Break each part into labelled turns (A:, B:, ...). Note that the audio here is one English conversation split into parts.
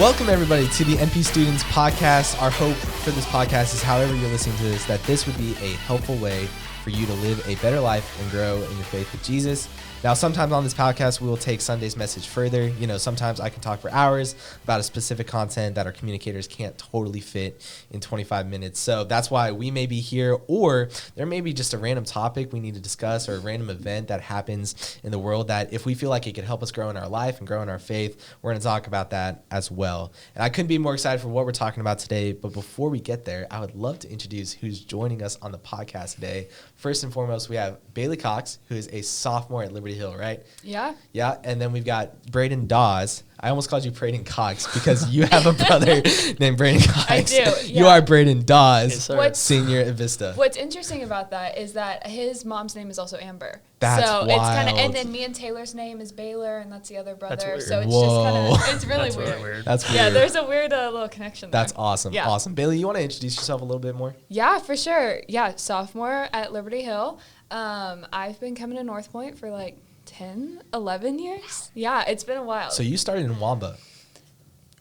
A: Welcome, everybody, to the NP Students Podcast. Our hope for this podcast is, however you're listening to this, that this would be a helpful way for you to live a better life and grow in your faith with Jesus. Now, sometimes on this podcast, we will take Sunday's message further. You know, sometimes I can talk for hours about a specific content that our communicators can't totally fit in 25 minutes. So that's why we may be here, or there may be just a random topic we need to discuss or a random event that happens in the world that if we feel like it could help us grow in our life and grow in our faith, we're going to talk about that as well. And I couldn't be more excited for what we're talking about today. But before we get there, I would love to introduce who's joining us on the podcast today. First and foremost, we have Bailey Cox, who is a sophomore at Liberty Hill, right?
B: Yeah.
A: Yeah, and then we've got Braden Dawes. I almost called you Braden Cox because you have a brother named Braden Cox.
B: I do, yeah.
A: You are Braden Dawes,
C: Yes,
A: senior at Vista.
B: What's interesting about that is that his mom's name is also Amber.
A: That's
B: so
A: wild.
B: It's kind of, and then me and Taylor's name is Baylor, and that's the other brother.
C: That's weird.
B: So it's
A: Whoa.
B: just kind of, it's really
C: That's
B: weird.
C: really weird.
A: That's weird.
B: Yeah, there's a weird little connection there.
A: That's awesome.
B: Yeah.
A: Awesome. Bailey, you want to introduce yourself a little bit more?
B: Yeah, for sure. Yeah, sophomore at Liberty Hill. I've been coming to North Point for like 10, 11 years. Yeah, it's been a while.
A: So you started in Wamba.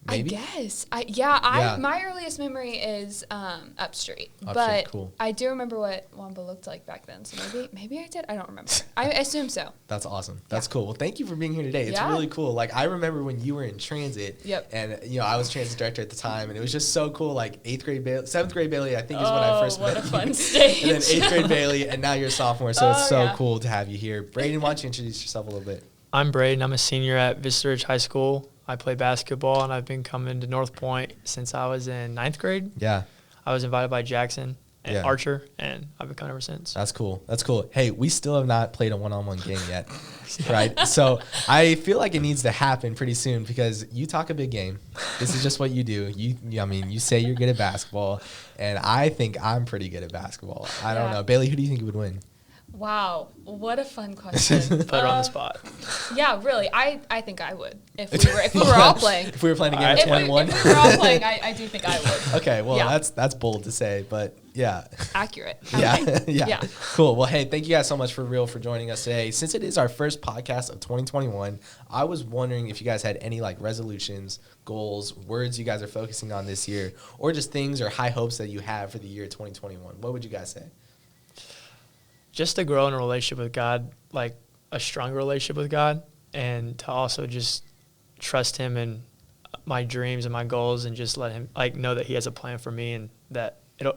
A: Maybe?
B: I guess.
A: Yeah.
B: My earliest memory is Up Street.
A: Up
B: But
A: Street, cool.
B: I do remember what Wamba looked like back then. So maybe I did. I don't remember. I assume so.
A: That's awesome. That's
B: Yeah.
A: cool. Well, thank you for being here today. It's
B: Yeah.
A: really cool. Like, I remember when you were in transit.
B: Yep.
A: And, you know, I was transit director at the time, and it was just so cool. Like, 7th grade Bailey, I think, is when I first
B: what
A: met
B: a fun
A: you.
B: stage.
A: And then 8th grade Bailey, and now you're a sophomore, so it's
B: Oh,
A: so
B: yeah.
A: cool to have you here. Braden, why don't you introduce yourself a little bit?
C: I'm Braden. I'm a senior at Vista Ridge High School. I play basketball, and I've been coming to North Point since I was in 9th grade.
A: Yeah.
C: I was invited by Jackson and
A: Yeah.
C: Archer, and I've been coming ever since.
A: That's cool. That's cool. Hey, we still have not played a one-on-one game yet, right? So I feel like it needs to happen pretty soon because you talk a big game. This is just what you do. You say you're good at basketball, and I think I'm pretty good at basketball. I don't
B: Yeah.
A: know. Bailey, who do you think would win?
B: Wow, what a fun question.
C: Put her on the spot.
B: Yeah, really. I think I would if we were all playing.
A: If we were playing a game
C: All
A: of
C: right.
A: 21?
B: If we were all playing, I do think I would.
A: Okay, well,
B: Yeah.
A: that's bold to say, but yeah.
B: Accurate.
A: Yeah.
B: Okay.
A: yeah.
B: Yeah.
A: Cool. Well, hey, thank you guys so much for joining us today. Since it is our first podcast of 2021, I was wondering if you guys had any like resolutions, goals, words you guys are focusing on this year, or just things or high hopes that you have for the year 2021. What would you guys say?
C: Just to grow in a relationship with God, like a stronger relationship with God, and to also just trust Him in my dreams and my goals, and just let Him like know that He has a plan for me, and that it'll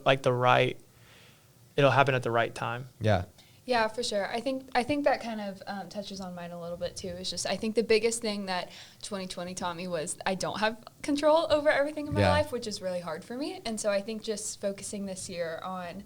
C: happen at the right time.
A: Yeah.
B: Yeah, for sure. I think that kind of touches on mine a little bit too. It's just I think the biggest thing that 2020 taught me was I don't have control over everything in my
A: Yeah.
B: life, which is really hard for me. And so I think just focusing this year on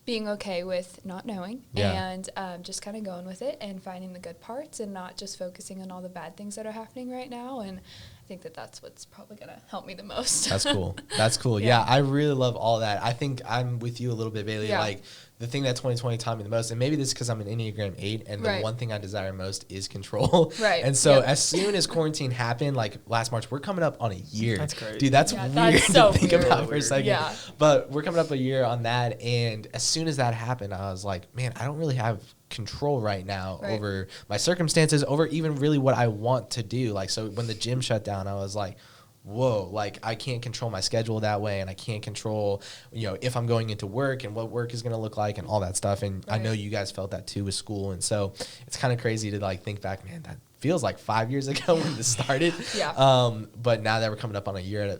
B: being okay with not knowing
A: Yeah.
B: and just kind of going with it and finding the good parts and not just focusing on all the bad things that are happening right now. And I think that's what's probably going to help me the most.
A: That's cool. That's cool.
B: Yeah.
A: Yeah, I really love all that. I think I'm with you a little bit, Bailey.
B: Yeah.
A: Like, the thing that 2020 taught me the most, and maybe this is because I'm an Enneagram 8, and the
B: Right.
A: one thing I desire most is control.
B: Right.
A: And so
B: Yep.
A: as soon as quarantine happened, like last March, we're coming up on a year.
C: That's crazy.
A: Dude, that's
B: Yeah,
A: weird
B: that's so
A: to think
B: weird.
A: about for a second.
B: Yeah.
A: But we're coming up a year on that, and as soon as that happened, I was like, man, I don't really have control right now
B: Right.
A: over my circumstances, over even really what I want to do. Like, so when the gym shut down, I was like, whoa, like I can't control my schedule that way, and I can't control, you know, if I'm going into work and what work is going to look like and all that stuff. And I know
B: Right.
A: you guys felt that too with school. And so it's kind of crazy to like think back, man, that feels like 5 years ago when this started.
B: Yeah.
A: But now that we're coming up on a year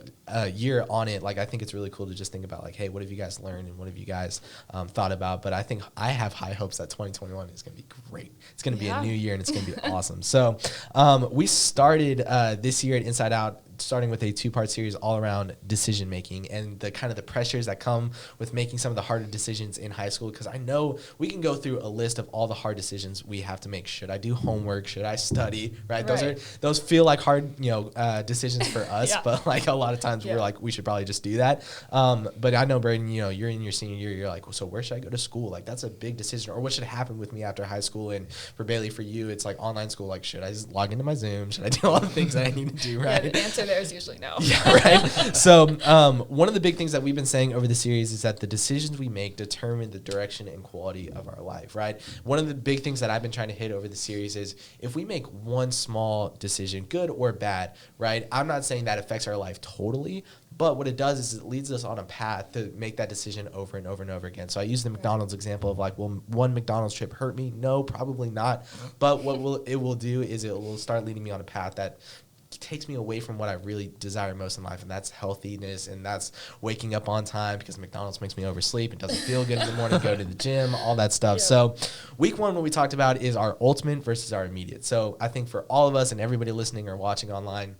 A: on it, like I think it's really cool to just think about like, hey, what have you guys learned and what have you guys thought about? But I think I have high hopes that 2021 is going to be great. It's going to be
B: Yeah.
A: a new year and it's going to be awesome. So we started this year at Inside Out, starting with a 2-part series all around decision making and the kind of the pressures that come with making some of the harder decisions in high school. Because I know we can go through a list of all the hard decisions we have to make. Should I do homework? Should I study? Right? Those feel like hard, decisions for us.
B: Yeah.
A: But like a lot of times we're
B: Yeah.
A: like, we should probably just do that. But I know, Braden, you're in your senior year. You're like, well, so where should I go to school? Like that's a big decision. Or what should happen with me after high school? And for Bailey, for you, it's like online school. Like, should I just log into my Zoom? Should I do all the things that I need to do? Right?
B: Yeah, the answer there is usually no.
A: Yeah, right. So one of the big things that we've been saying over the series is that the decisions we make determine the direction and quality of our life, right? One of the big things that I've been trying to hit over the series is if we make one small decision, good or bad, right? I'm not saying that affects our life totally, but what it does is it leads us on a path to make that decision over and over and over again. So I use the McDonald's example of like, will one McDonald's trip hurt me? No, probably not. But what it will do is it will start leading me on a path that takes me away from what I really desire most in life, and that's healthiness, and that's waking up on time, because McDonald's makes me oversleep. It doesn't feel good in the morning, go to the gym, all that stuff. Yeah. So week one, what we talked about is our ultimate versus our immediate. So I think for all of us and everybody listening or watching online,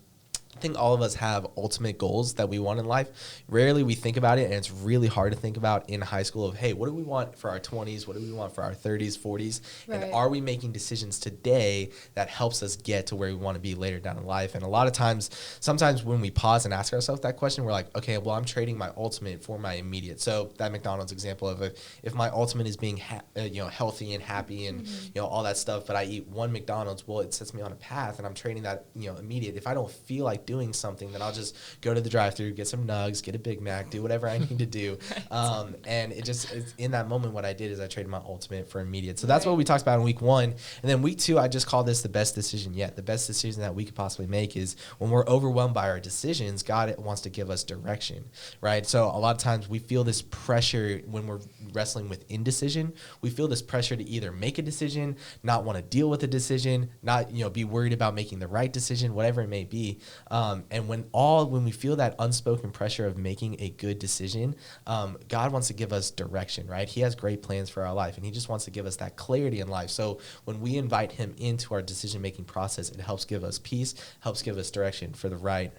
A: I think all of us have ultimate goals that we want in life. Rarely we think about it, and it's really hard to think about in high school of, hey, what do we want for our 20s? What do we want for our 30s, 40s? Right. And are we making decisions today that helps us get to where we want to be later down in life? And a lot of times, sometimes when we pause and ask ourselves that question, we're like, okay, well, I'm trading my ultimate for my immediate. So that McDonald's example of if my ultimate is being healthy and happy and all that stuff, but I eat one McDonald's, well, it sets me on a path, and I'm trading that immediate. If I don't feel like doing something, then I'll just go to the drive-thru, get some nugs, get a Big Mac, do whatever I need to do. Right. And it's in that moment, what I did is I traded my ultimate for immediate. So that's what we talked about in week one. And then week two, I just call this the best decision yet. The best decision that we could possibly make is when we're overwhelmed by our decisions, God wants to give us direction, right? So a lot of times we feel this pressure when we're wrestling with indecision. We feel this pressure to either make a decision, not want to deal with a decision, not be worried about making the right decision, whatever it may be. And when we feel that unspoken pressure of making a good decision, God wants to give us direction, right? He has great plans for our life, and he just wants to give us that clarity in life. So when we invite him into our decision-making process, it helps give us peace, helps give us direction for the right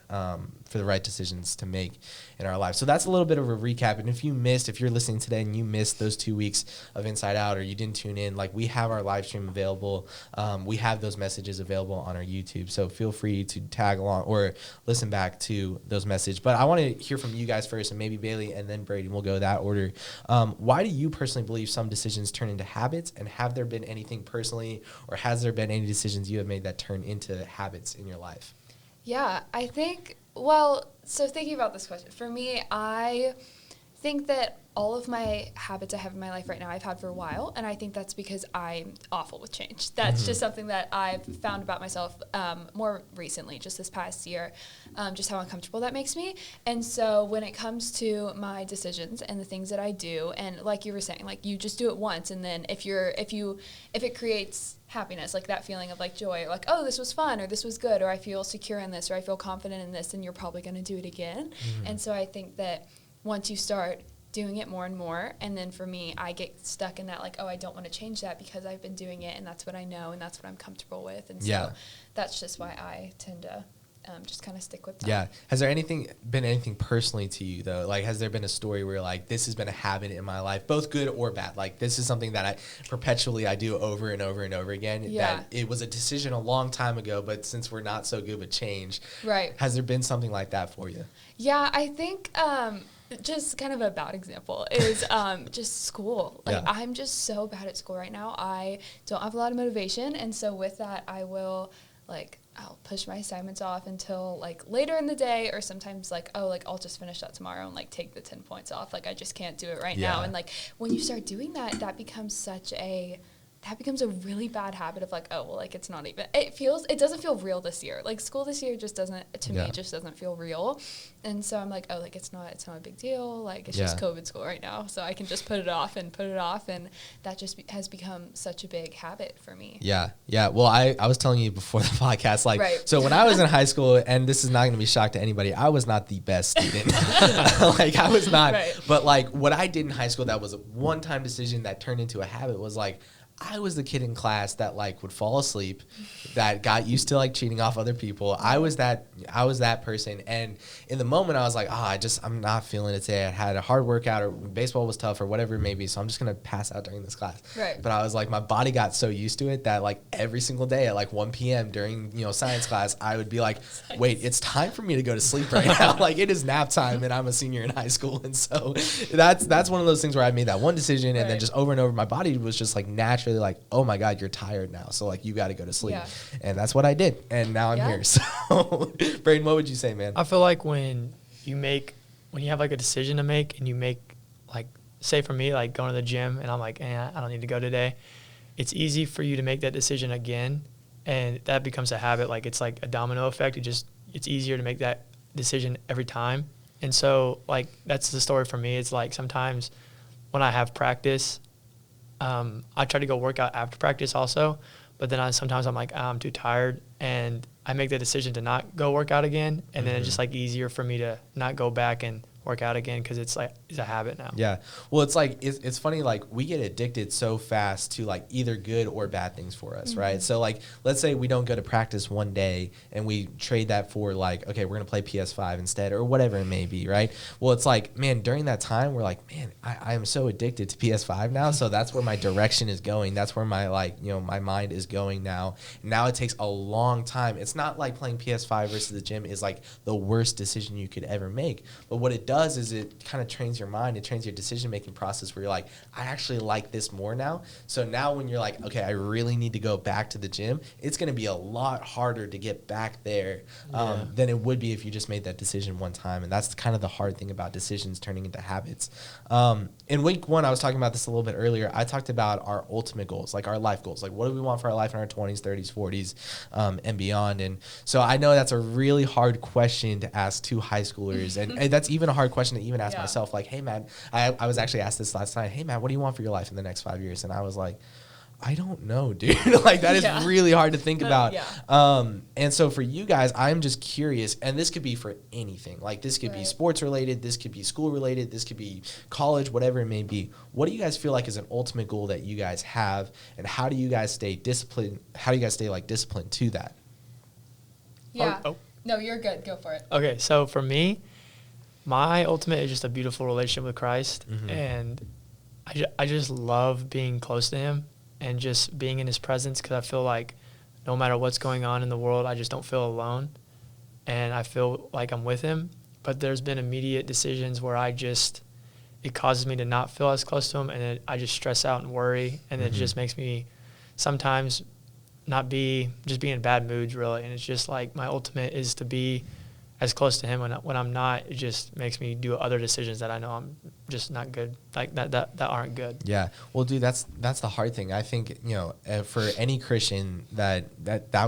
A: decisions to make in our life. So that's a little bit of a recap. And if you're listening today and you missed those 2 weeks of Inside Out, or you didn't tune in, like, we have our live stream available. We have those messages available on our YouTube. So feel free to tag along or listen back to those messages. But I want to hear from you guys first, and maybe Bailey and then Brady. We'll go that order. Why do you personally believe some decisions turn into habits? And have there been anything personally, or has there been any decisions you have made that turn into habits in your life?
B: Yeah, I think, so thinking about this question, for me, I think that all of my habits I have in my life right now I've had for a while, and I think that's because I'm awful with change. That's just something that I've found about myself more recently, just this past year, just how uncomfortable that makes me. And so when it comes to my decisions and the things that I do, and like you were saying, like, you just do it once, and then if it creates happiness, like that feeling of like joy, or like, oh, this was fun, or this was good, or I feel secure in this, or I feel confident in this, then you're probably going to do it again. And so I think that once you start doing it more and more, and then for me, I get stuck in that, like, oh, I don't want to change that because I've been doing it, and that's what I know, and that's what I'm comfortable with. And so that's just why I tend to just kind of stick with that. Yeah.
A: Has there been anything personally to you, though? Like, has there been a story where, like, this has been a habit in my life, both good or bad? Like, this is something that I do over and over and over again. Yeah. That it was a decision a long time ago, but since we're not so good with change, right? Has there been something like that for you?
B: Yeah, I think just kind of a bad example is just school. Like, I'm just so bad at school right now. I don't have a lot of motivation, and so with that, I'll push my assignments off until like later in the day, or sometimes like, oh, like I'll just finish that tomorrow and like take the 10 points off. Like, I just can't do it right now. And like when you start doing that, that becomes a really bad habit of like, oh, well, like it doesn't feel real this year. Like, school this year just doesn't feel real. And so I'm like, oh, like it's not a big deal. Like, it's just COVID school right now. So I can just put it off. And that just has become such a big habit for me. Yeah. Yeah. Well, I was telling you before the podcast, like, so when I was in high school, and this is not going to be a shock to anybody, I was not the best student. Like, I was not, but like what I did in high school, that was a one-time decision that turned into a habit, was like, I was the kid in class that like would fall asleep, that got used to like cheating off other people. I was that person. And in the moment I was like, I'm not feeling it today. I had a hard workout, or baseball was tough, or whatever it may be. So I'm just going to pass out during this class. Right. But I was like, my body got so used to it that like every single day at like 1 p.m. during, science class, I would be like, wait, it's time for me to go to sleep right now. Like, it is nap time, and I'm a senior in high school. And so that's one of those things where I made that one decision, and then just over and over, my body was just like naturally
A: naturally like, oh my God, you're tired now. So like, you got to go to sleep.
B: Yeah.
A: And that's what I did. And now I'm here. So Braden, what would you say, man?
C: I feel like when you have like a decision to make and you make like, say for me, like going to the gym and I'm like, I don't need to go today. It's easy for you to make that decision again. And that becomes a habit. Like it's like a domino effect. It's easier to make that decision every time. And so like, that's the story for me. It's like sometimes when I have practice, I try to go work out after practice also. But then sometimes I'm like, I'm too tired. And I make the decision to not go work out again. And then it's just like easier for me to not go back and work out again because it's a habit now.
A: Yeah. Well, it's like it's funny, like we get addicted so fast to like either good or bad things for us, right? So like let's say we don't go to practice one day and we trade that for like, okay, we're gonna play PS5 instead or whatever it may be, right? Well, it's like, man, during that time we're like, man, I am so addicted to PS5 now, so that's where my direction is going. That's where my my mind is going now. Now it takes a long time. It's not like playing PS5 versus the gym is like the worst decision you could ever make, but what it does is it kind of trains your mind. It trains your decision-making process where you're like, I actually like this more now. So now when you're like, okay, I really need to go back to the gym, it's going to be a lot harder to get back there than it would be if you just made that decision one time. And that's kind of the hard thing about decisions turning into habits. In week 1, I was talking about this a little bit earlier. I talked about our ultimate goals, like our life goals. Like what do we want for our life in our 20s, 30s, 40s, and beyond? And so I know that's a really hard question to ask 2 high schoolers. And that's even a hard question to even ask myself, like, hey man, I was actually asked this last night, hey man, what do you want for your life in the next 5 years? And I was like, I don't know, dude. Like that is really hard to think about. And so for you guys, I'm just curious, and this could be for anything. Like this could be sports related, this could be school related, this could be college, whatever it may be. What do you guys feel like is an ultimate goal that you guys have, and how do you guys stay disciplined? How do you guys stay like disciplined to that?
B: Yeah. No, you're good. Go for it.
C: Okay, so for me, my ultimate is just a beautiful relationship with Christ, and I just love being close to him and just being in his presence because I feel like no matter what's going on in the world, I just don't feel alone, and I feel like I'm with him. But there's been immediate decisions where it causes me to not feel as close to him, and I just stress out and worry, and it just makes me sometimes be in bad moods, really. And it's just like my ultimate is to be as close to him when I'm not. It just makes me do other decisions that I know I'm just not good, like that aren't good.
A: Yeah. Well, dude, that's the hard thing. I think, for any Christian that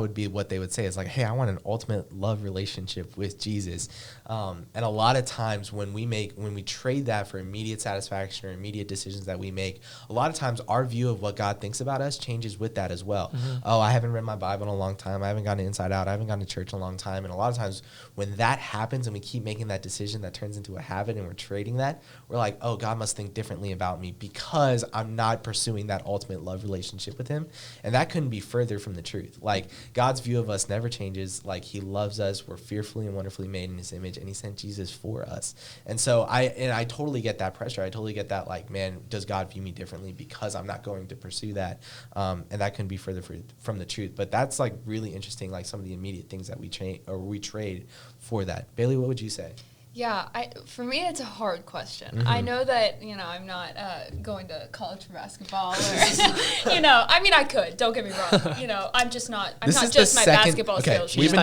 A: would be what they would say is like, hey, I want an ultimate love relationship with Jesus. And a lot of times when we trade that for immediate satisfaction or immediate decisions that we make, a lot of times our view of what God thinks about us changes with that as well. Oh, I haven't read my Bible in a long time. I haven't gone inside out. I haven't gone to church in a long time. And a lot of times when that happens and we keep making that decision that turns into a habit and we're trading that, we're like, oh, God must think differently about me because I'm not pursuing that ultimate love relationship with him. And that couldn't be further from the truth. Like God's view of us never changes. Like he loves us. We're fearfully and wonderfully made in his image, and he sent Jesus for us. And so I totally get that pressure. I totally get that, like, man, does God view me differently because I'm not going to pursue that? And that couldn't be further from the truth. But that's like really interesting, like some of the immediate things that we trade for that. Bailey, what would you say?
B: Yeah, for me, it's a hard question. I know that, I'm not going to college for basketball or, I could, don't get me wrong. I'm just not, my basketball skills.
A: We've been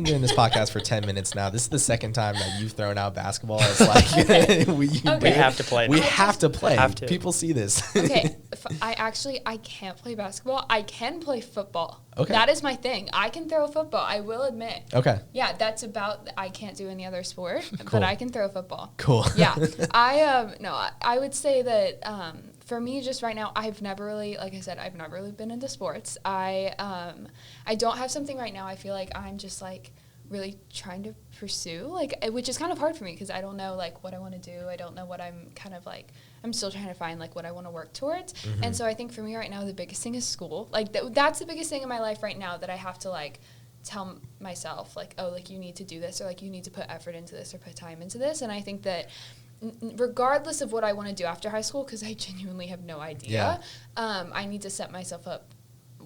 A: doing this podcast for 10 minutes now. This is the second time that you've thrown out basketball. It's like, we
C: have to play.
A: We have to play. People see this.
B: Okay, I can't play basketball. I can play football.
A: Okay.
B: That is my thing. I can throw a football, I will admit.
A: Okay.
B: Yeah, that's about, I can't do any other sport,
A: Cool.
B: but I can throw a football.
A: Cool.
B: Yeah. I would say that for me just right now, I've never really been into sports. I don't have something right now I feel like I'm just like really trying to pursue, like, which is kind of hard for me because I don't know like what I want to do. I don't know what I'm kind of like, I'm still trying to find like what I want to work towards. And so I think for me right now, the biggest thing is school. Like that's the biggest thing in my life right now that I have to like tell myself like, oh, like you need to do this, or like you need to put effort into this or put time into this. And I think that regardless of what I want to do after high school, because I genuinely have no idea, I need to set myself up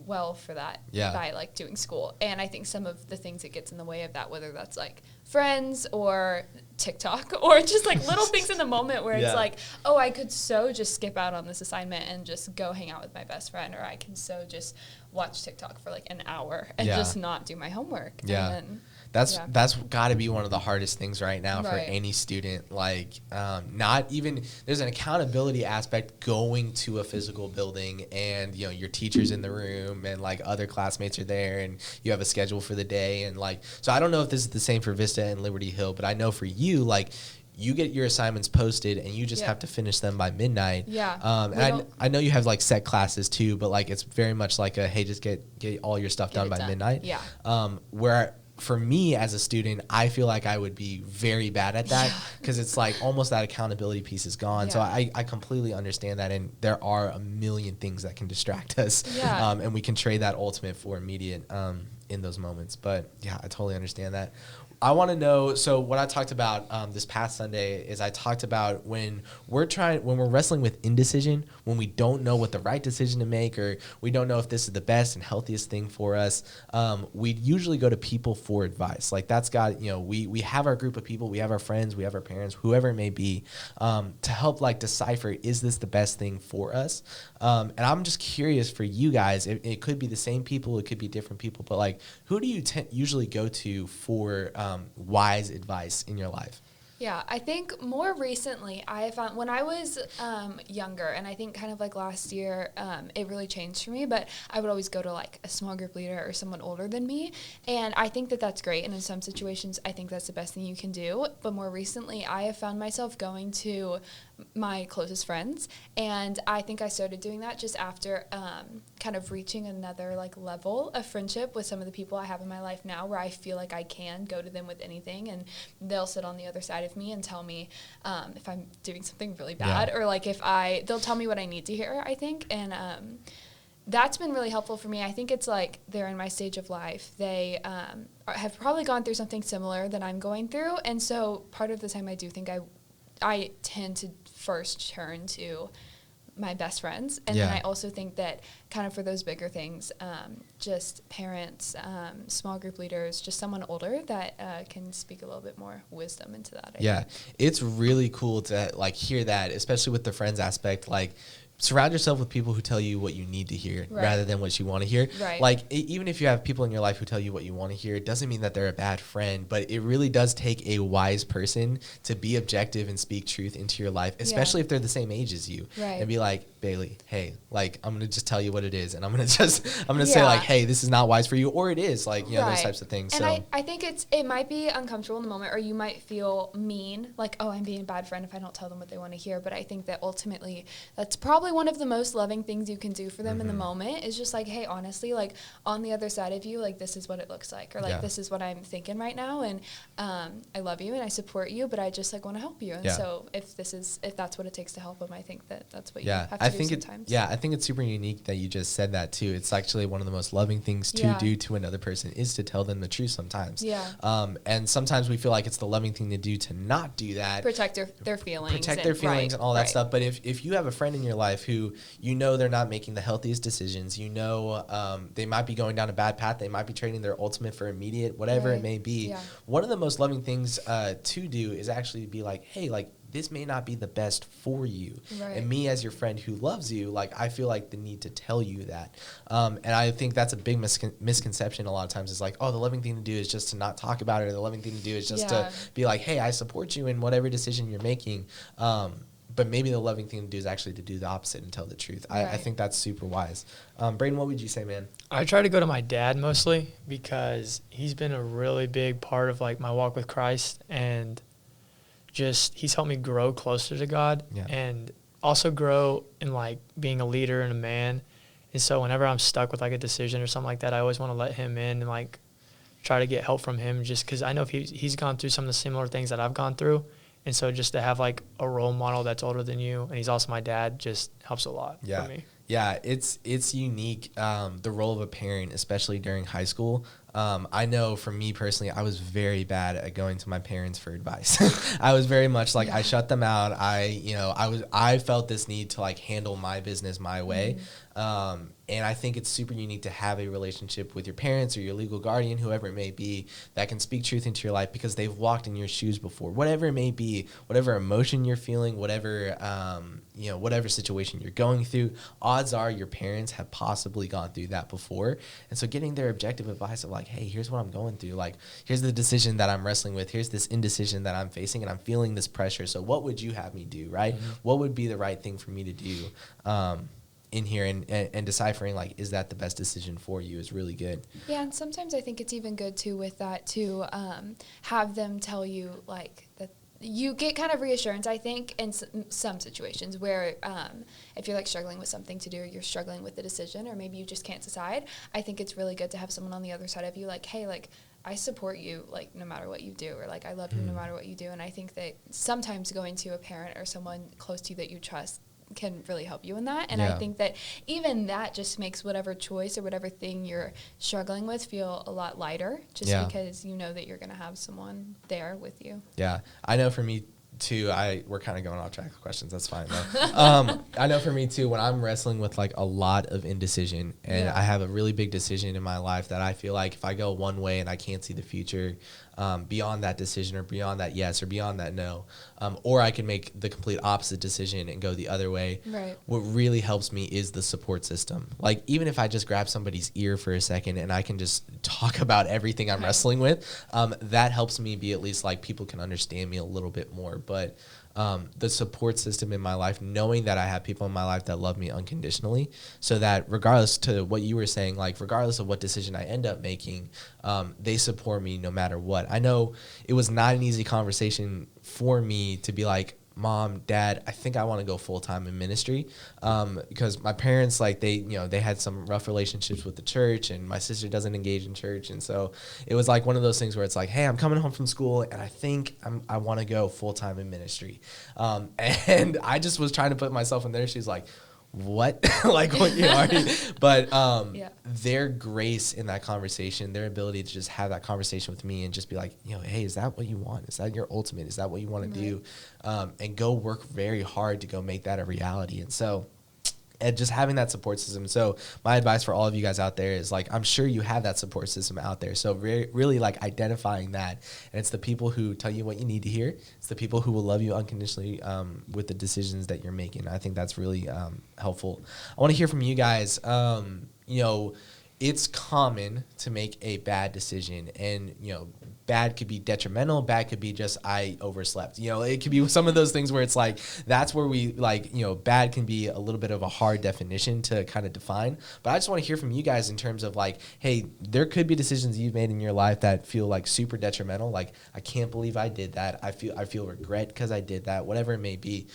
B: well for that by like doing school. And I think some of the things that gets in the way of that, whether that's like friends or TikTok, or just like little things in the moment where
A: Yeah.
B: it's like, oh, I could so just skip out on this assignment and just go hang out with my best friend, or I can so just watch TikTok for like an hour and
A: Yeah.
B: just not do my homework.
A: Yeah.
B: And then,
A: That's got to be one of the hardest things right now for
B: Right.
A: any student. Like, not even, there's an accountability aspect going to a physical building, and you know your teacher's in the room and like other classmates are there, and you have a schedule for the day, and like, so I don't know if this is the same for Vista and Liberty Hill, but I know for you, like, you get your assignments posted and you just
B: Yeah.
A: have to finish them by midnight.
B: Yeah.
A: And I know you have like set classes too, but like it's very much like a, hey, just get all your stuff done
B: it
A: by
B: done.
A: midnight.
B: Yeah.
A: Where for me as a student, I feel like I would be very bad at that, because it's like almost that accountability piece is gone. So
B: Yeah.
A: I completely understand that. And there are a million things that can distract us.
B: Yeah.
A: And we can trade that ultimate for immediate in those moments. But yeah, I totally understand that. I want to know, so what I talked about this past Sunday is I talked about when we're wrestling with indecision, when we don't know what the right decision to make, or we don't know if this is the best and healthiest thing for us, we usually go to people for advice. Like that's got, you know, we have our group of people, we have our friends, we have our parents, whoever it may be, to help like decipher, is this the best thing for us? And I'm just curious for you guys, it could be the same people, it could be different people, but like, who do you usually go to for wise advice in your life?
B: Yeah, I think more recently I found when I was younger, and I think kind of like last year, it really changed for me, but I would always go to like a small group leader or someone older than me. And I think that that's great. And in some situations, I think that's the best thing you can do. But more recently, I have found myself going to my closest friends. And I think I started doing that just after kind of reaching another like level of friendship with some of the people I have in my life now, where I feel like I can go to them with anything and they'll sit on the other side of me and tell me if I'm doing something really bad, or like they'll tell me what I need to hear, I think. And that's been really helpful for me. I think it's like they're in my stage of life. They have probably gone through something similar that I'm going through. And so part of the time I do think I tend to first turn to my best friends. And then I also think that kind of for those bigger things, just parents, small group leaders, just someone older that can speak a little bit more wisdom into that. I think.
A: It's really cool to like hear that, especially with the friends aspect. Like, surround yourself with people who tell you what you need to hear rather than what you want to hear.
B: Right.
A: Like, even if you have people in your life who tell you what you want to hear, it doesn't mean that they're a bad friend, but it really does take a wise person to be objective and speak truth into your life, especially if they're the same age as you.
B: Right.
A: And be like, Bailey, hey, like, I'm going to just tell you what it is. And I'm going to say like, hey, this is not wise for you, or it is, like, you know, those types of things.
B: And
A: so
B: I think it might be uncomfortable in the moment, or you might feel mean, like, oh, I'm being a bad friend if I don't tell them what they want to hear. But I think that ultimately that's probably one of the most loving things you can do for them in the moment, is just like, hey, honestly, like on the other side of you, like this is what it looks like, or like this is what I'm thinking right now, and I love you and I support you, but I just like want to help you. And so if that's what it takes to help them, I think that's what you have to do sometimes.
A: I think it's super unique that you just said that too. It's actually one of the most loving things to do to another person is to tell them the truth sometimes. And sometimes we feel like it's the loving thing to do to not do that.
B: Protect their feelings.
A: And all that stuff. But if you have a friend in your life who you know they're not making the healthiest decisions, you know they might be going down a bad path, they might be trading their ultimate for immediate, whatever it may be. One of the most loving things to do is actually be like, hey, like, this may not be the best for you. And me as your friend who loves you, like, I feel like the need to tell you that. And I think that's a big misconception a lot of times, is like, oh, the loving thing to do is just to not talk about it, or the loving thing to do is just to be like, hey, I support you in whatever decision you're making. But maybe the loving thing to do is actually to do the opposite and tell the truth. I think that's super wise. Braden, what would you say, man?
C: I try to go to my dad mostly, because he's been a really big part of like my walk with Christ, and just he's helped me grow closer to God and also grow in like being a leader and a man. And so whenever I'm stuck with like a decision or something like that, I always want to let him in and like try to get help from him, just because I know if he's gone through some of the similar things that I've gone through. And so just to have like a role model that's older than you, and he's also my dad, just helps a lot for me.
A: Yeah, it's unique, the role of a parent, especially during high school. I know for me personally, I was very bad at going to my parents for advice. I was very much like, I shut them out. I felt this need to like handle my business my way. And I think it's super unique to have a relationship with your parents or your legal guardian, whoever it may be, that can speak truth into your life because they've walked in your shoes before. Whatever it may be, whatever emotion you're feeling, whatever whatever situation you're going through, odds are your parents have possibly gone through that before. And so getting their objective advice of like, hey, here's what I'm going through. Like, here's the decision that I'm wrestling with. Here's this indecision that I'm facing, and I'm feeling this pressure. So what would you have me do, right? What would be the right thing for me to do? In here and deciphering like, is that the best decision for you is really good.
B: Yeah, and sometimes I think it's even good too with that to have them tell you like that you get kind of reassurance, I think, in some situations where if you're like struggling with something to do or you're struggling with the decision or maybe you just can't decide, I think it's really good to have someone on the other side of you like, hey, like, I support you, like, no matter what you do, or, like, I love you no matter what you do. And I think that sometimes going to a parent or someone close to you that you trust can really help you in that. And I think that even that just makes whatever choice or whatever thing you're struggling with feel a lot lighter just because you know that you're going to have someone there with you.
A: Yeah. I know for me too, we're kind of going off track of questions. That's fine though. I know for me too, when I'm wrestling with like a lot of indecision and I have a really big decision in my life that I feel like if I go one way and I can't see the future beyond that decision or beyond that yes or beyond that no, or I can make the complete opposite decision and go the other way.
B: Right.
A: What really helps me is the support system. Like even if I just grab somebody's ear for a second and I can just talk about everything I'm wrestling with, that helps me be at least like people can understand me a little bit more. But the support system in my life, knowing that I have people in my life that love me unconditionally, so that regardless to what you were saying, like regardless of what decision I end up making, they support me no matter what. I know it was not an easy conversation for me to be like, Mom, Dad, I think I want to go full-time in ministry, because my parents, like they had some rough relationships with the church, and my sister doesn't engage in church. And so it was like one of those things where it's like, hey, I'm coming home from school and I think I want to go full-time in ministry. And I just was trying to put myself in their shoes like, what? Like what you already, but their grace in that conversation, their ability to just have that conversation with me and just be like, hey, is that what you want? Is that your ultimate? Is that what you want to do? And go work very hard to go make that a reality. And so, and just having that support system. So my advice for all of you guys out there is like, I'm sure you have that support system out there. So really like identifying that. And it's the people who tell you what you need to hear. It's the people who will love you unconditionally with the decisions that you're making. I think that's really helpful. I want to hear from you guys. It's common to make a bad decision, and bad could be detrimental. Bad could be just I overslept. It could be some of those things where it's like that's where we like bad can be a little bit of a hard definition to kind of define. But I just want to hear from you guys in terms of like, hey, there could be decisions you've made in your life that feel like super detrimental. Like I can't believe I did that. I feel regret because I did that. Whatever it may be,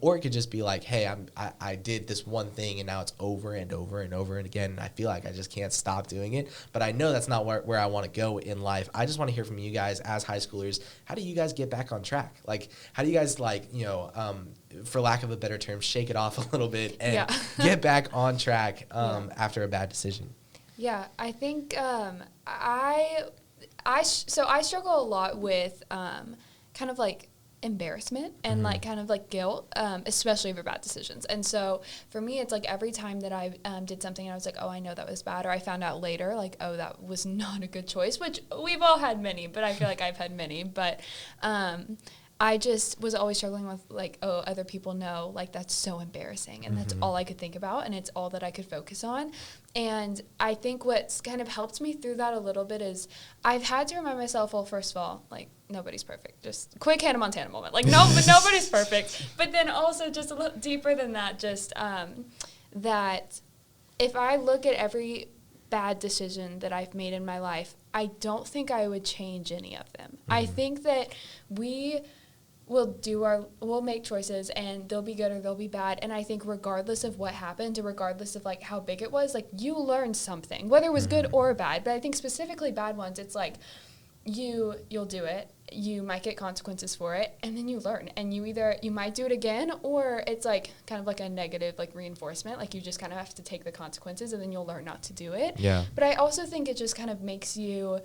A: or it could just be like, hey, I did this one thing and now it's over and over and over and again, and I feel like I just can't stop doing it. But I know that's not where I want to go in life. I just want to hear from you guys as high schoolers. How do you guys get back on track? Like, how do you guys for lack of a better term, shake it off a little bit and get back on track after a bad decision? Yeah,
B: I think I struggle a lot with kind of like embarrassment and like kind of like guilt, especially for bad decisions. And so for me, it's like every time that I did something and I was like, oh, I know that was bad, or I found out later like, oh, that was not a good choice, which we've all had many, but I feel like I've had many, but I just was always struggling with like, oh, other people know, like that's so embarrassing, and that's all I could think about, and it's all that I could focus on. And I think what's kind of helped me through that a little bit is I've had to remind myself, well, first of all, like nobody's perfect. Just quick Hannah Montana moment. Like but nobody's perfect. But then also just a little deeper than that, just that if I look at every bad decision that I've made in my life, I don't think I would change any of them. I think that we'll make choices and they'll be good or they'll be bad. And I think regardless of what happened or regardless of like how big it was, like you learned something, whether it was good or bad. But I think specifically bad ones, it's like you'll do it. You might get consequences for it, and then you learn. And you might do it again, or it's like kind of like a negative like reinforcement. Like you just kind of have to take the consequences, and then you'll learn not to do it.
A: Yeah.
B: But I also think it just kind of makes you.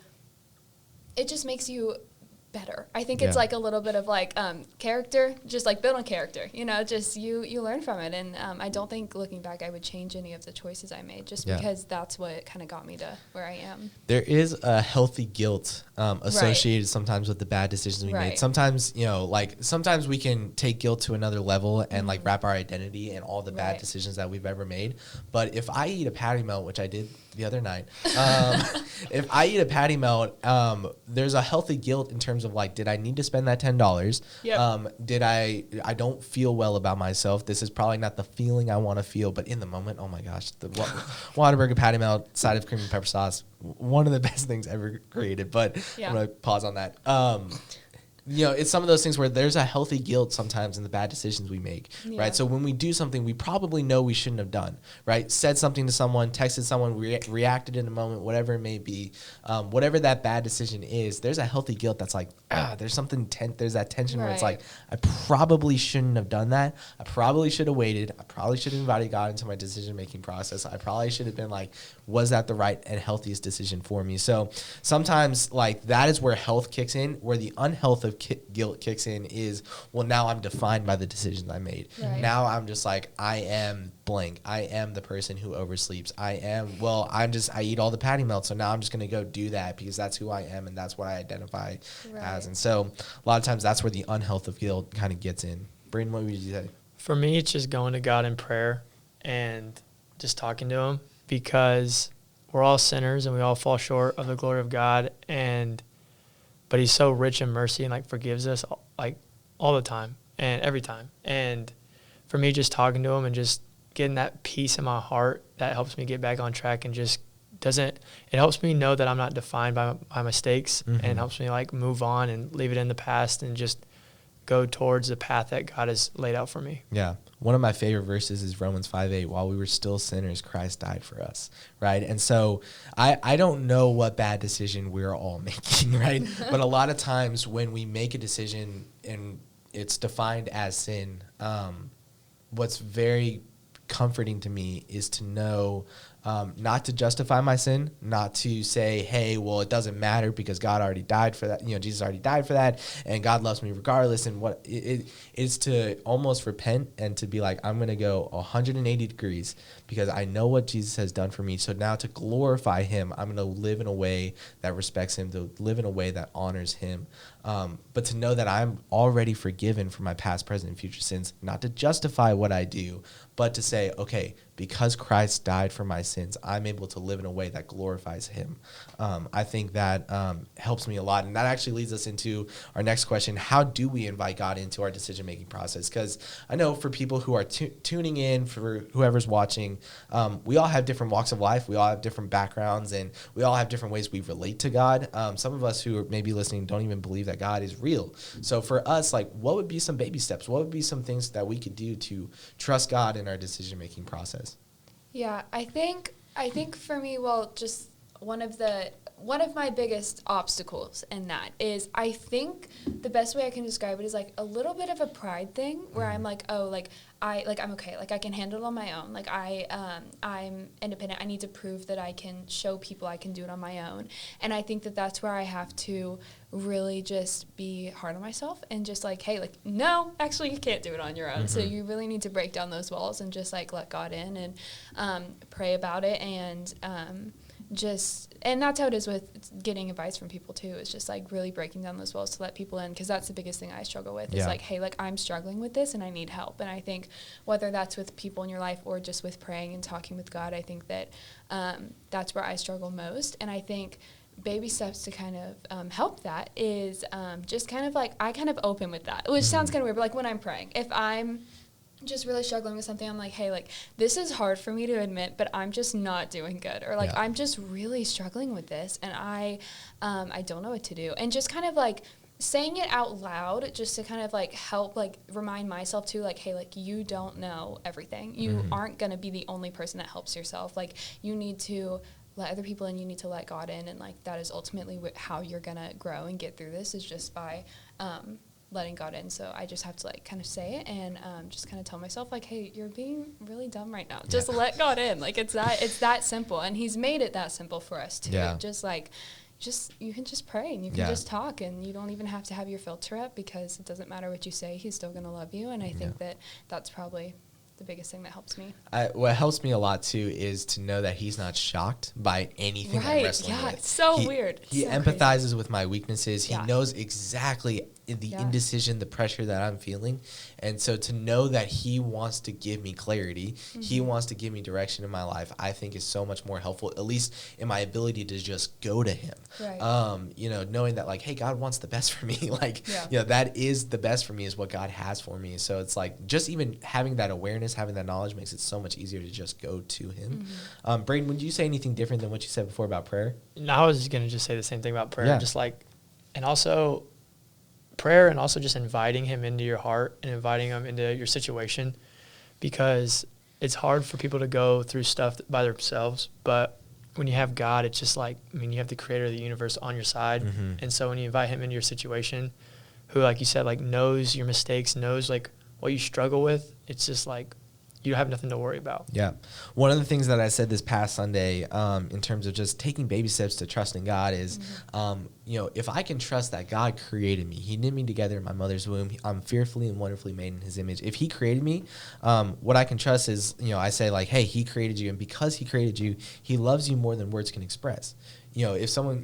B: It just makes you better. I think it's like a little bit of like character, just like building character, just you learn from it. And I don't think looking back I would change any of the choices I made just because that's what kind of got me to where I am.
A: There is a healthy guilt associated sometimes with the bad decisions we made. Sometimes, sometimes we can take guilt to another level and like wrap our identity in all the bad decisions that we've ever made. But if I eat a patty melt, which I did the other night, if I eat a patty melt, there's a healthy guilt in terms of like, did I need to spend that $10? Did I don't feel well about myself. This is probably not the feeling I want to feel, but in the moment, oh my gosh, the Whataburger patty melt, side of cream and pepper sauce, one of the best things ever created. But I'm going to pause on that. It's some of those things where there's a healthy guilt sometimes in the bad decisions we make, right? So when we do something we probably know we shouldn't have done, right? Said something to someone, texted someone, reacted in a moment, whatever it may be, whatever that bad decision is, there's a healthy guilt that's like, there's something there's that tension where it's like, I probably shouldn't have done that. I probably should have waited. I probably should have invited God into my decision-making process. I probably should have been like, was that the right and healthiest decision for me? So sometimes like that is where health kicks in, where the unhealth of guilt kicks in is, well, now I'm defined by the decisions I made. Now I'm just like, I am blank. I am the person who oversleeps. I eat all the patty melts, so now I'm just going to go do that because that's who I am and that's what I identify as. And so a lot of times that's where the unhealth of guilt kind of gets in. Braden, what would you say?
C: For me, it's just going to God in prayer and just talking to him, because we're all sinners and we all fall short of the glory of God, but he's so rich in mercy and like forgives us like all the time and every time. And for me, just talking to him and just getting that peace in my heart, that helps me get back on track and just it helps me know that I'm not defined by my mistakes, and it helps me like move on and leave it in the past and just go towards the path that God has laid out for me.
A: Yeah. One of my favorite verses is Romans 5:8. While we were still sinners, Christ died for us, right? And so I don't know what bad decision we're all making, right? But a lot of times when we make a decision and it's defined as sin, what's very comforting to me is to know not to justify my sin, not to say, hey, well, it doesn't matter because God already died for that. Jesus already died for that, and God loves me regardless. And what it is to almost repent and to be like, I'm going to go 180 degrees because I know what Jesus has done for me. So now to glorify him, I'm going to live in a way that respects him, to live in a way that honors him. But to know that I'm already forgiven for my past, present, and future sins, not to justify what I do, but to say, okay, because Christ died for my sins, I'm able to live in a way that glorifies him. I think that helps me a lot. And that actually leads us into our next question. How do we invite God into our decision-making process? Because I know for people who are tuning in, for whoever's watching, we all have different walks of life. We all have different backgrounds, and we all have different ways we relate to God. Some of us who are maybe listening don't even believe that God is real. So for us, like, what would be some baby steps? What would be some things that we could do to trust God in our decision-making process?
B: Yeah, I think for me, well, just one of my biggest obstacles in that is, I think the best way I can describe it is like a little bit of a pride thing where I'm like, oh, like I'm okay, like I can handle it on my own, like I'm independent. I need to prove that I can show people I can do it on my own. And I think that that's where I have to really just be hard on myself and just like, hey, like, no, actually you can't do it on your own. So you really need to break down those walls and just like let God in and pray about it, and and that's how it is with getting advice from people too. It's just like really breaking down those walls to let people in, because that's the biggest thing I struggle with. Is like, hey, like I'm struggling with this and I need help. And I think whether that's with people in your life or just with praying and talking with God, I think that that's where I struggle most. And I think baby steps to kind of help that is just kind of like, I kind of open with that, which sounds kind of weird, but like when I'm praying, if I'm just really struggling with something, I'm like, hey, like this is hard for me to admit, but I'm just not doing good, or like I'm just really struggling with this and I don't know what to do. And just kind of like saying it out loud just to kind of like help like remind myself too, like, hey, like you don't know everything. You aren't going to be the only person that helps yourself. Like you need to let other people in, you need to let God in, and like that is ultimately how you're gonna grow and get through this, is just by letting God in. So I just have to like kind of say it and just kind of tell myself like, hey, you're being really dumb right now. Just let God in. Like it's that simple, and He's made it that simple for us too. Just like you can just pray and you can just talk, and you don't even have to have your filter up, because it doesn't matter what you say, He's still gonna love you. And I think that's probably the biggest thing that helps me.
A: What helps me a lot too is to know that He's not shocked by anything I'm wrestling with.
B: It's so weird.
A: He
B: so
A: empathizes
B: crazy.
A: with my weaknesses. He knows exactly the indecision, the pressure that I'm feeling. And so to know that He wants to give me clarity, He wants to give me direction in my life, I think is so much more helpful, at least in my ability to just go to Him.
B: Right.
A: Knowing that like, hey, God wants the best for me. Like, that is the best for me, is what God has for me. So it's like, just even having that awareness, having that knowledge makes it so much easier to just go to Him. Braden, would you say anything different than what you said before about prayer?
C: No, I was going to just say the same thing about prayer. Just like, and also prayer, and also just inviting Him into your heart and inviting Him into your situation, because it's hard for people to go through stuff by themselves. But when you have God, it's just like, you have the creator of the universe on your side. And so when you invite Him into your situation, who, like you said, like knows your mistakes, knows like what you struggle with, it's just like, you have nothing to worry about.
A: Yeah. One of the things that I said this past Sunday, in terms of just taking baby steps to trusting God is, if I can trust that God created me, He knit me together in my mother's womb, I'm fearfully and wonderfully made in His image. If He created me, what I can trust is, I say like, hey, He created you. And because He created you, He loves you more than words can express. If someone,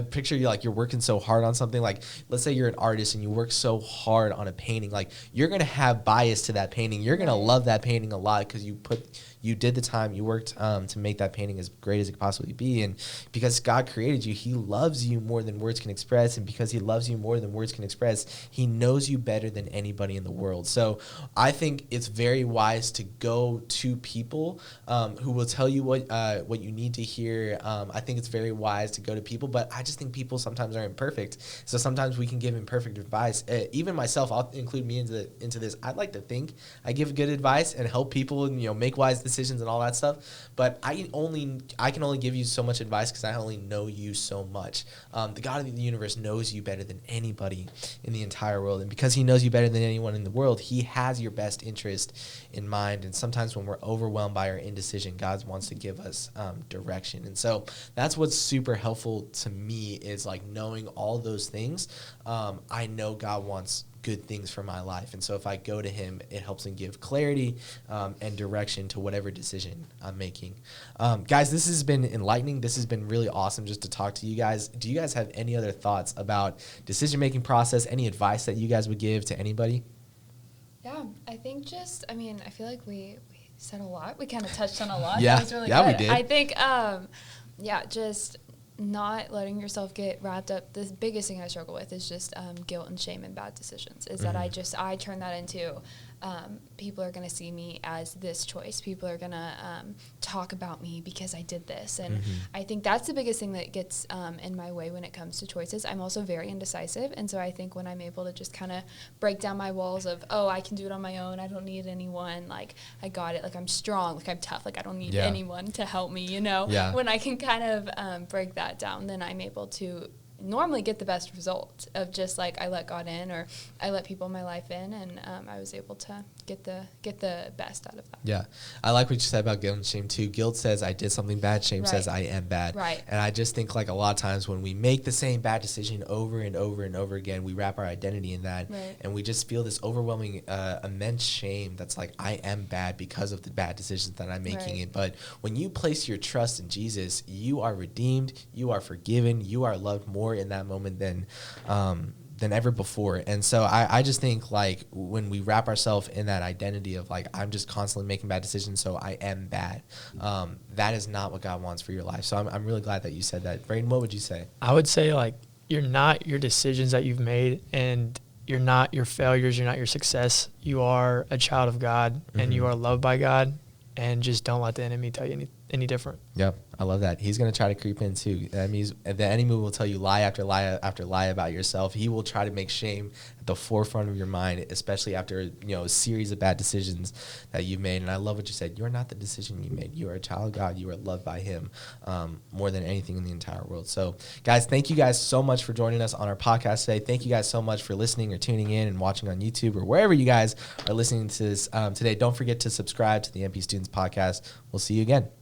A: picture you like you're working so hard on something, like let's say you're an artist and you work so hard on a painting, like you're going to have bias to that painting. You're going to love that painting a lot because you did the time, you worked to make that painting as great as it could possibly be. And because God created you, He loves you more than words can express. And because He loves you more than words can express, He knows you better than anybody in the world. So I think it's very wise to go to people who will tell you what you need to hear. I think it's very wise to go to people, but I just think people sometimes are imperfect. So sometimes we can give imperfect advice. Even myself, I'll include me into this. I'd like to think I give good advice and help people and make wise decisions and all that stuff. But I can only give you so much advice because I only know you so much. The God of the universe knows you better than anybody in the entire world, and because He knows you better than anyone in the world, He has your best interest in mind. And sometimes when we're overwhelmed by our indecision, God wants to give us direction. And so that's what's super helpful to me, is like knowing all those things. I know God wants good things for my life, and so if I go to Him, it helps Him give clarity and direction to whatever decision I'm making. Guys, this has been enlightening. This has been really awesome just to talk to you guys. Do you guys have any other thoughts about decision-making process? Any advice that you guys would give to anybody?
B: Yeah, I think I feel like we said a lot. We kind of touched on a lot.
A: Yeah,
B: that was really good.
A: We did.
B: I think, just not letting yourself get wrapped up. The biggest thing I struggle with is just guilt and shame and bad decisions. Is that I turn that into people are going to see me as this choice. People are going to talk about me because I did this. And I think that's the biggest thing that gets in my way when it comes to choices. I'm also very indecisive. And so I think when I'm able to just kind of break down my walls of, I can do it on my own. I don't need anyone. Like, I got it. Like, I'm strong. Like, I'm tough. Like, I don't need anyone to help me, When I can kind of break that down, then I'm able to normally get the best result of just like I let God in, or I let people in my life in, and I was able to get the best out of that.
A: Yeah. I like what you said about guilt and shame too. Guilt says I did something bad. Shame says I am bad.
B: Right.
A: And I just think like a lot of times when we make the same bad decision over and over and over again, we wrap our identity in that.
B: Right.
A: And we just feel this overwhelming, immense shame that's like, I am bad because of the bad decisions that I'm making.
B: Right.
A: But when you place your trust in Jesus, you are redeemed, you are forgiven, you are loved more in that moment than ever before. And so I just think like when we wrap ourselves in that identity of like, I'm just constantly making bad decisions, so I am bad, that is not what God wants for your life. So I'm really glad that you said that. Braden, what would you say?
C: I would say like, you're not your decisions that you've made, and you're not your failures, you're not your success. You are a child of God, and you are loved by God, and just don't let the enemy tell you any different.
A: Yep, I love that. He's going to try to creep in too. The enemy will tell you lie after lie after lie about yourself. He will try to make shame at the forefront of your mind, especially after a series of bad decisions that you've made. And I love what you said. You're not the decision you made. You are a child of God. You are loved by Him more than anything in the entire world. So, guys, thank you guys so much for joining us on our podcast today. Thank you guys so much for listening or tuning in and watching on YouTube or wherever you guys are listening to this today. Don't forget to subscribe to the MP Students Podcast. We'll see you again.